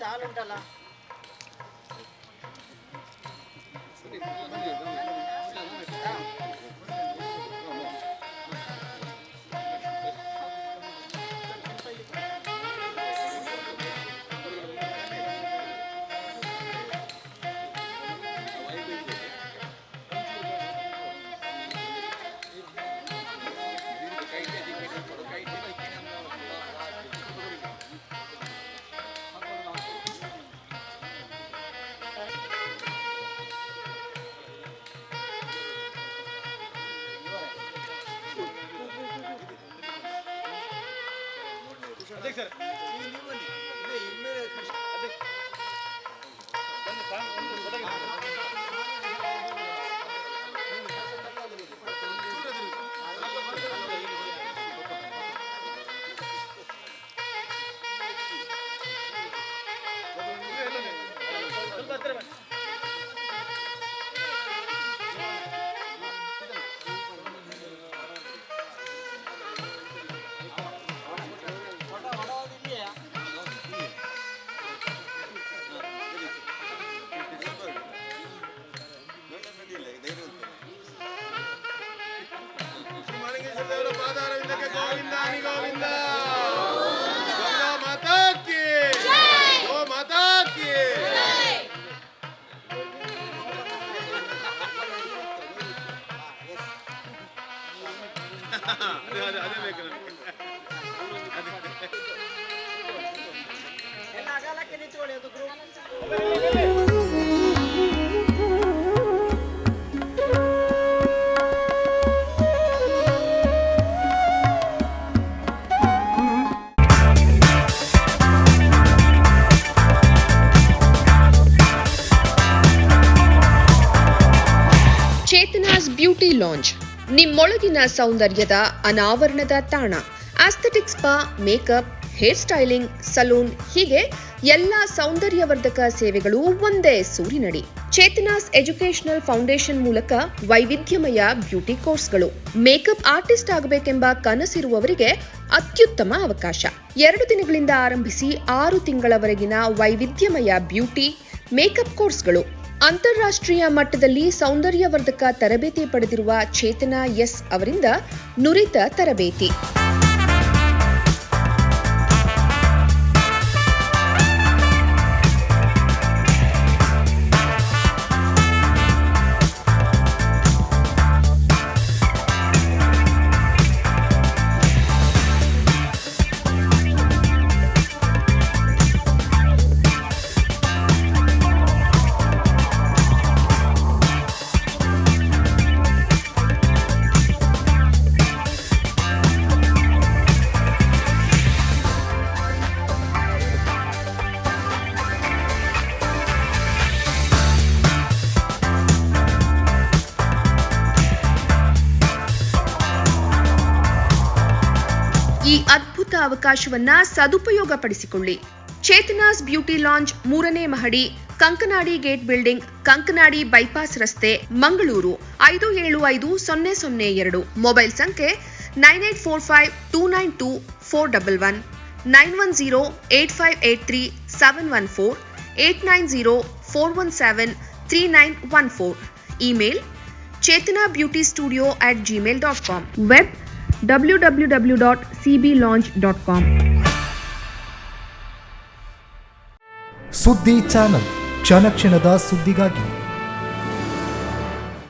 ಹಾಲುಂಟಲ್ಲ Chetana's beauty lounge, ನಿಮ್ಮೊಳಗಿನ ಸೌಂದರ್ಯದ ಅನಾವರಣದ ತಾಣ. Aesthetic spa, makeup, hair styling, salon ಹೀಗೆ ಎಲ್ಲ ಸೌಂದರ್ಯವರ್ಧಕ ಸೇವೆಗಳು ಒಂದೇ ಸೂರಿನಡಿ. ಚೇತನಾಸ್ ಎಜುಕೇಶನಲ್ ಫೌಂಡೇಶನ್ ಮೂಲಕ ವೈವಿಧ್ಯಮಯ ಬ್ಯೂಟಿ ಕೋರ್ಸ್ಗಳು. ಮೇಕಪ್ ಆರ್ಟಿಸ್ಟ್ ಆಗಬೇಕೆಂಬ ಕನಸಿರುವವರಿಗೆ ಅತ್ಯುತ್ತಮ ಅವಕಾಶ. 2 ದಿನಗಳಿಂದ ಆರಂಭಿಸಿ 6 ತಿಂಗಳವರೆಗಿನ ವೈವಿಧ್ಯಮಯ ಬ್ಯೂಟಿ, ಮೇಕಪ್ ಕೋರ್ಸ್ಗಳು. ಅಂತಾರಾಷ್ಟ್ರೀಯ ಮಟ್ಟದಲ್ಲಿ ಸೌಂದರ್ಯವರ್ಧಕ ತರಬೇತಿ ಪಡೆದಿರುವ ಚೇತನಾ ಎಸ್ ಅವರಿಂದ ನುರಿತ ತರಬೇತಿ. ಈ ಅದ್ಭುತ ಅವಕಾಶವನ್ನ ಸದುಪಯೋಗಪಡಿಸಿಕೊಳ್ಳಿ. ಚೇತನಾಸ್ ಬ್ಯೂಟಿ ಲಾಂಜ್ 3ನೇ ಮಹಡಿ, Kankanadi gate building, Kankanadi bypass ರಸ್ತೆ, ಮಂಗಳೂರು 575002. ಮೊಬೈಲ್ ಸಂಖ್ಯೆ 9845292411, 9108583714, 8904173914. Email chetanabeautystudio@gmail.com. Web www.cblaunch.com. ಸುದ್ದಿ ಚಾನಲ್, ಕ್ಷಣ ಕ್ಷಣದ ಸುದ್ದಿಗಾಗಿ.